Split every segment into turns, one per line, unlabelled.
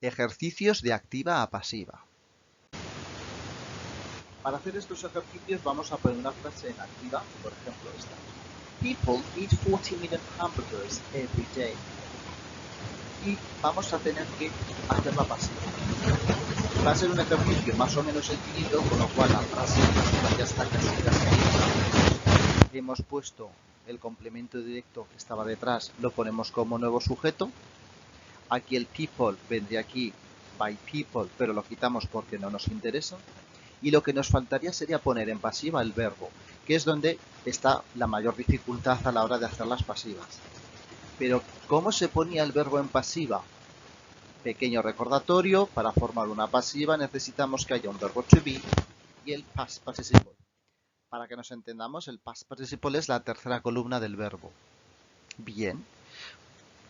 Ejercicios de activa a pasiva. Para hacer estos ejercicios vamos a poner una frase en activa, por ejemplo esta. People eat 40 million hamburgers every day. Y vamos a tener que hacerla pasiva. Va a ser un ejercicio más o menos sencillito, con lo cual la frase ya está casi terminada. Hemos puesto el complemento directo que estaba detrás, lo ponemos como nuevo sujeto. Aquí el people vendría aquí by people, pero lo quitamos porque no nos interesa. Y lo que nos faltaría sería poner en pasiva el verbo, que es donde está la mayor dificultad a la hora de hacer las pasivas. Pero, ¿cómo se ponía el verbo en pasiva? Pequeño recordatorio, para formar una pasiva necesitamos que haya un verbo to be y el past participle. Para que nos entendamos, el past participle es la tercera columna del verbo. Bien.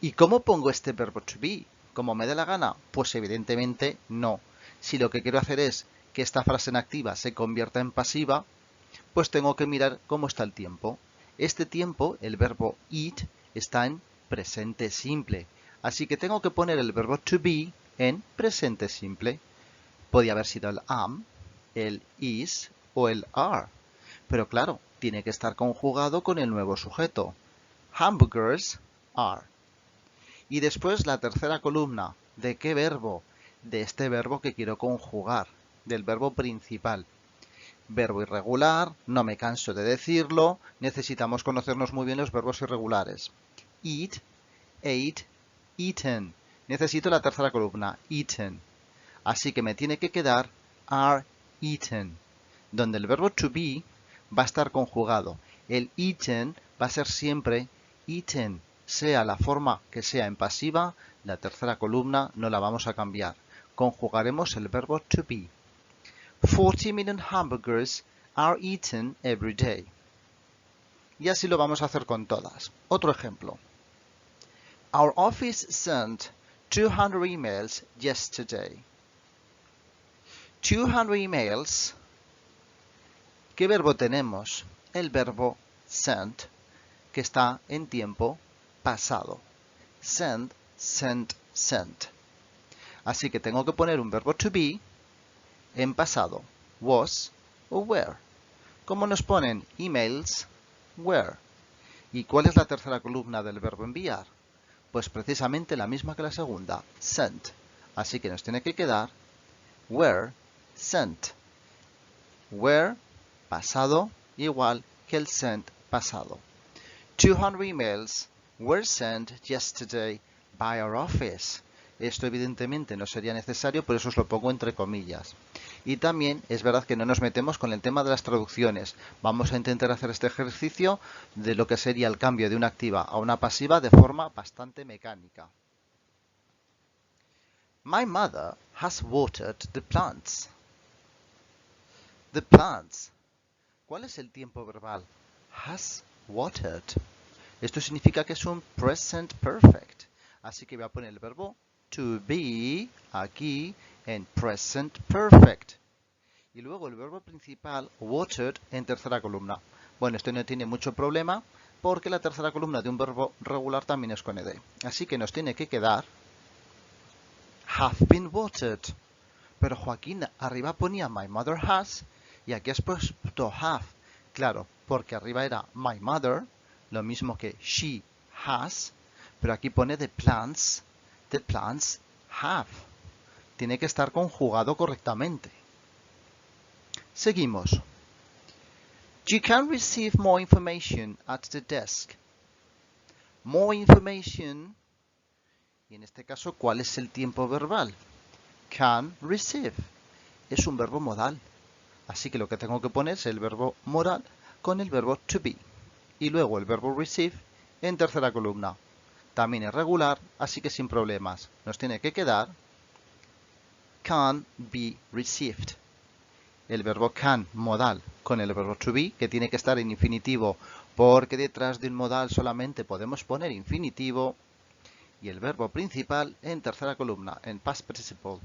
¿Y cómo pongo este verbo to be? ¿Cómo me dé la gana? Pues evidentemente no. Si lo que quiero hacer es que esta frase en activa se convierta en pasiva, pues tengo que mirar cómo está el tiempo. Este tiempo, el verbo eat, está en presente simple. Así que tengo que poner el verbo to be en presente simple. Podría haber sido el am, el is o el are. Pero claro, tiene que estar conjugado con el nuevo sujeto. Hamburgers are. Y después la tercera columna. ¿De qué verbo? De este verbo que quiero conjugar, del verbo principal. Verbo irregular, no me canso de decirlo, necesitamos conocernos muy bien los verbos irregulares. Eat, ate, eaten. Necesito la tercera columna, eaten. Así que me tiene que quedar are eaten, donde el verbo to be va a estar conjugado. El eaten va a ser siempre eaten, sea la forma que sea en pasiva, la tercera columna no la vamos a cambiar. Conjugaremos el verbo to be. 40 million hamburgers are eaten every day. Y así lo vamos a hacer con todas. Otro ejemplo. Our office sent 200 emails yesterday. 200 emails. ¿Qué verbo tenemos? El verbo sent, que está en tiempo pasado. Send, sent, sent. Así que tengo que poner un verbo to be en pasado. Was o were. ¿Cómo nos ponen? Emails, were. ¿Y cuál es la tercera columna del verbo enviar? Pues precisamente la misma que la segunda, sent. Así que nos tiene que quedar were sent. Were, pasado, igual que el sent pasado. 200 emails were sent yesterday by our office. Esto evidentemente no sería necesario, por eso os lo pongo entre comillas. Y también es verdad que no nos metemos con el tema de las traducciones. Vamos a intentar hacer este ejercicio de lo que sería el cambio de una activa a una pasiva de forma bastante mecánica. My mother has watered the plants. The plants. ¿Cuál es el tiempo verbal? Has watered. Esto significa que es un present perfect. Así que voy a poner el verbo to be aquí en present perfect. Y luego el verbo principal, watered, en tercera columna. Bueno, esto no tiene mucho problema porque la tercera columna de un verbo regular también es con ed. Así que nos tiene que quedar have been watered. Pero Joaquín, arriba ponía my mother has y aquí has puesto have. Claro, porque arriba era my mother, lo mismo que she has, pero aquí pone the plants have. Tiene que estar conjugado correctamente. Seguimos. You can receive more information at the desk. More information. Y en este caso, ¿cuál es el tiempo verbal? Can receive. Es un verbo modal. Así que lo que tengo que poner es el verbo modal con el verbo to be. Y luego el verbo receive en tercera columna. También es regular, así que sin problemas. Nos tiene que quedar can be received. El verbo can, modal, con el verbo to be, que tiene que estar en infinitivo, porque detrás de un modal solamente podemos poner infinitivo, y el verbo principal en tercera columna, en past participle.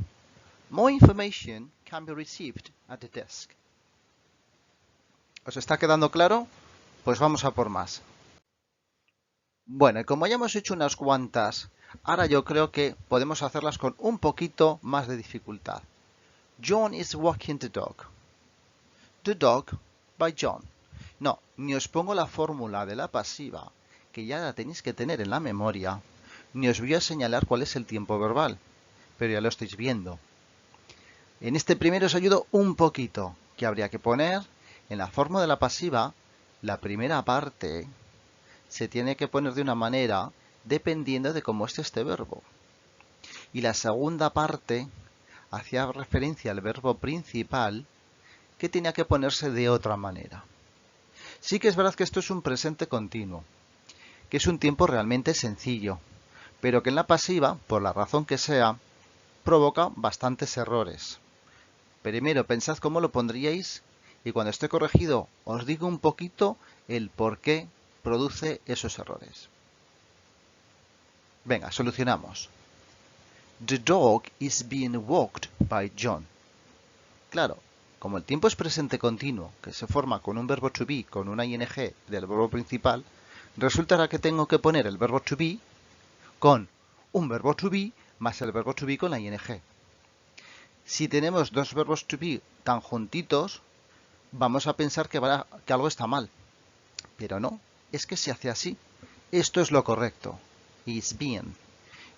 More information can be received at the desk. ¿Os está quedando claro? Pues vamos a por más. Bueno, y como ya hemos hecho unas cuantas Ahora yo creo que podemos hacerlas con un poquito más de dificultad. John is walking the dog. The dog by John. No, ni os pongo la fórmula de la pasiva, que ya la tenéis que tener en la memoria, ni os voy a señalar cuál es el tiempo verbal, pero ya lo estáis viendo. En este primero os ayudo un poquito, que habría que poner en la forma de la pasiva, la primera parte se tiene que poner de una manera dependiendo de cómo esté este verbo. Y la segunda parte hacía referencia al verbo principal que tenía que ponerse de otra manera. Sí que es verdad que esto es un presente continuo, que es un tiempo realmente sencillo, pero que en la pasiva, por la razón que sea, provoca bastantes errores. Primero pensad cómo lo pondríais y cuando esté corregido os digo un poquito el por qué produce esos errores. Venga, solucionamos. The dog is being walked by John. Claro, como el tiempo es presente continuo, que se forma con un verbo to be, con una ing del verbo principal, resultará que tengo que poner el verbo to be con un verbo to be más el verbo to be con la ing. Si tenemos dos verbos to be tan juntitos, vamos a pensar que algo está mal. Pero no, es que se hace así. Esto es lo correcto. Is being.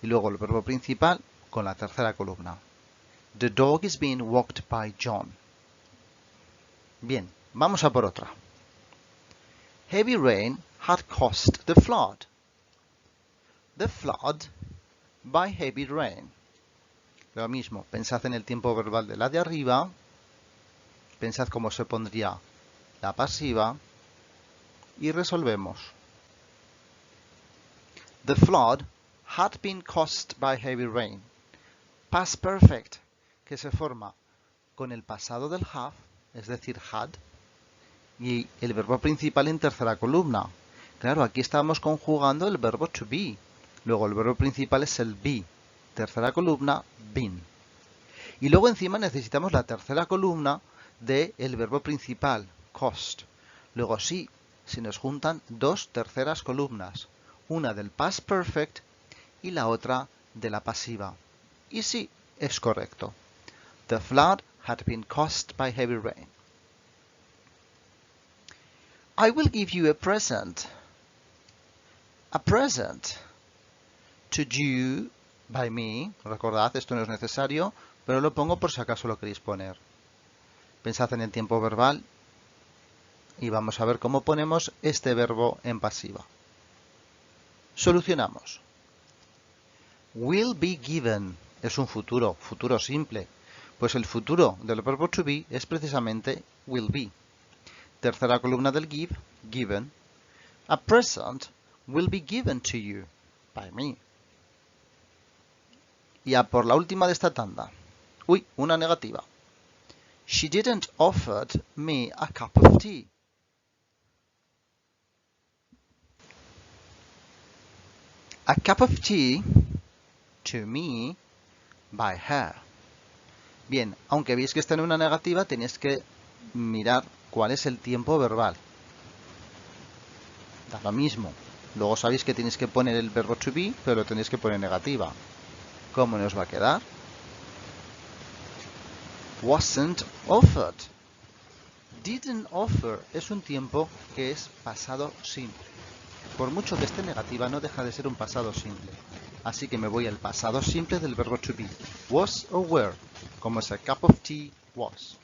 Y luego el verbo principal con la tercera columna. The dog is being walked by John. Bien, vamos a por otra. Heavy rain had caused the flood. The flood by heavy rain. Lo mismo, pensad en el tiempo verbal de la de arriba, pensad cómo se pondría la pasiva y resolvemos. The flood had been caused by heavy rain. Past perfect, que se forma con el pasado del have, es decir, had, y el verbo principal en tercera columna. Claro, aquí estamos conjugando el verbo to be. Luego el verbo principal es el be. Tercera columna, been. Y luego encima necesitamos la tercera columna del verbo principal, caused. Luego sí, se nos juntan dos terceras columnas. Una del past perfect y la otra de la pasiva. Y sí, es correcto. The flood had been caused by heavy rain. I will give you a present. A present. To you, by me. Recordad, esto no es necesario, pero lo pongo por si acaso lo queréis poner. Pensad en el tiempo verbal y vamos a ver cómo ponemos este verbo en pasiva. Solucionamos. Will be given es un futuro simple, pues el futuro del verbo to be es precisamente will be. Tercera columna del give, given. A present will be given to you by me. Y a por la última de esta tanda. Uy, una negativa. She didn't offer me a cup of tea. A cup of tea to me by her. Bien, aunque veis que está en una negativa, tenéis que mirar cuál es el tiempo verbal. Da lo mismo. Luego sabéis que tenéis que poner el verbo to be, pero lo tenéis que poner negativa. ¿Cómo nos va a quedar? Wasn't offered. Didn't offer es un tiempo que es pasado simple. Por mucho que esté negativa, no deja de ser un pasado simple. Así que me voy al pasado simple del verbo to be. Was or were, como es a cup of tea, was.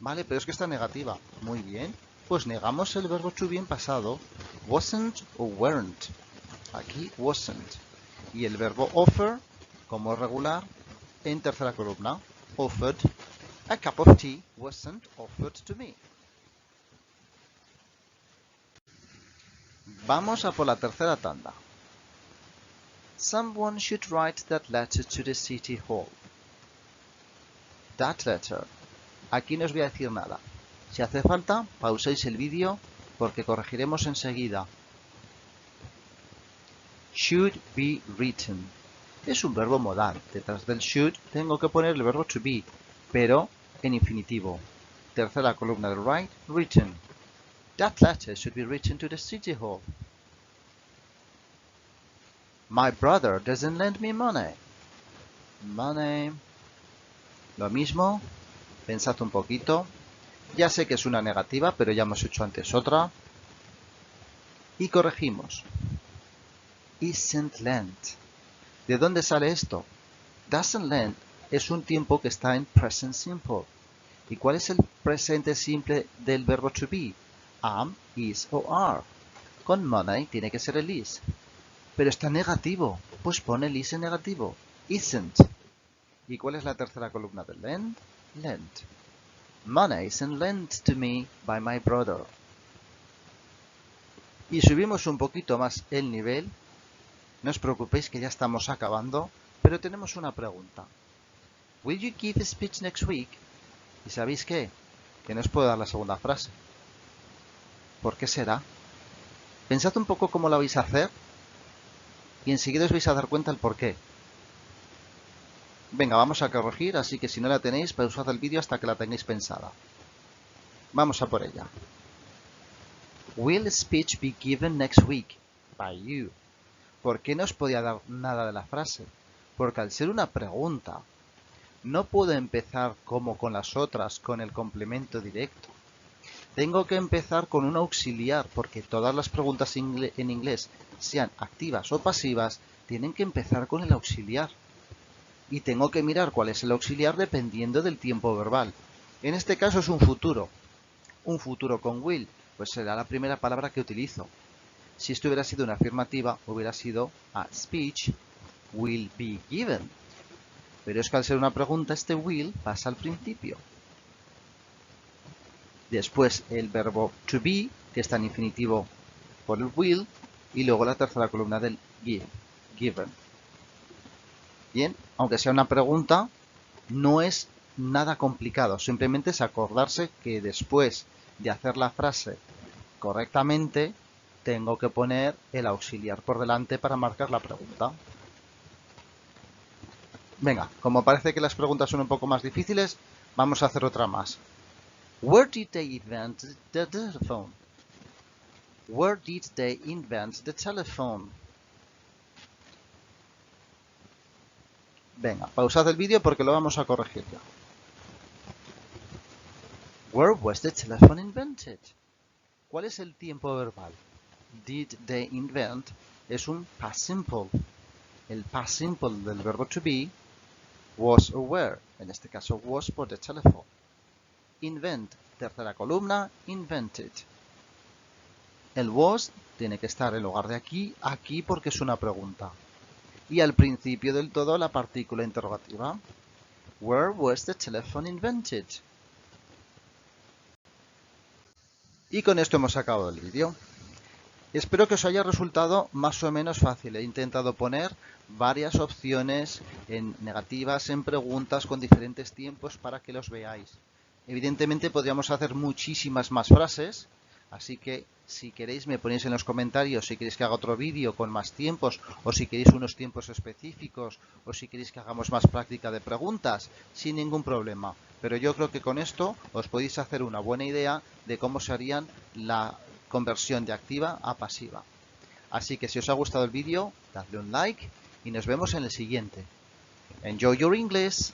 Vale, pero es que está negativa. Muy bien, pues negamos el verbo to be en pasado. Wasn't or weren't. Aquí wasn't. Y el verbo offer, como regular, en tercera columna. Offered. A cup of tea wasn't offered to me. Vamos a por la tercera tanda. Someone should write that letter to the city hall. That letter. Aquí no os voy a decir nada. Si hace falta, pauséis el vídeo porque corregiremos enseguida. Should be written. Es un verbo modal. Detrás del should tengo que poner el verbo to be, pero en infinitivo. Tercera columna del write, written. That letter should be written to the city hall. My brother doesn't lend me money. Money. Lo mismo. Pensad un poquito. Ya sé que es una negativa, pero ya hemos hecho antes otra. Y corregimos. Isn't lent. ¿De dónde sale esto? Doesn't lend es un tiempo que está en present simple. ¿Y cuál es el presente simple del verbo to be? Am, is o are. Con money tiene que ser el is. Pero está negativo, pues pone el is en negativo. Isn't. ¿Y cuál es la tercera columna del lend? Lent. Money isn't lent to me by my brother. Y subimos un poquito más el nivel. No os preocupéis que ya estamos acabando, pero tenemos una pregunta. Will you give a speech next week? ¿Y sabéis qué? Que no os puedo dar la segunda frase. ¿Por qué será? Pensad un poco cómo la vais a hacer y enseguida os vais a dar cuenta el por qué. Venga, vamos a corregir, así que si no la tenéis, pausad el vídeo hasta que la tengáis pensada. Vamos a por ella. Will a speech be given next week by you? ¿Por qué no os podía dar nada de la frase? Porque al ser una pregunta, no puedo empezar como con las otras, con el complemento directo. Tengo que empezar con un auxiliar, porque todas las preguntas en inglés, sean activas o pasivas, tienen que empezar con el auxiliar. Y tengo que mirar cuál es el auxiliar dependiendo del tiempo verbal. En este caso es un futuro. Un futuro con will, pues será la primera palabra que utilizo. Si esto hubiera sido una afirmativa, hubiera sido a speech will be given. Pero es que al ser una pregunta, este will pasa al principio. Después el verbo to be, que está en infinitivo por el will, y luego la tercera columna del give, given. Bien, aunque sea una pregunta, no es nada complicado, simplemente es acordarse que después de hacer la frase correctamente, tengo que poner el auxiliar por delante para marcar la pregunta. Venga, como parece que las preguntas son un poco más difíciles, vamos a hacer otra más. Where did they invent the telephone? Where did they invent the telephone? Venga, pausad el vídeo porque lo vamos a corregir ya. Where was the telephone invented? ¿Cuál es el tiempo verbal? Did they invent es un past simple. El past simple del verbo to be was or were. En este caso was por the telephone. Invent, tercera columna, invented. El was tiene que estar en lugar de aquí, aquí porque es una pregunta. Y al principio del todo la partícula interrogativa. Where was the telephone invented? Y con esto hemos acabado el vídeo. Espero que os haya resultado más o menos fácil. He intentado poner varias opciones en negativas, en preguntas, con diferentes tiempos para que los veáis. Evidentemente podríamos hacer muchísimas más frases, así que si queréis me ponéis en los comentarios si queréis que haga otro vídeo con más tiempos, o si queréis unos tiempos específicos, o si queréis que hagamos más práctica de preguntas, sin ningún problema. Pero yo creo que con esto os podéis hacer una buena idea de cómo se harían la conversión de activa a pasiva. Así que si os ha gustado el vídeo, dadle un like y nos vemos en el siguiente. Enjoy your English!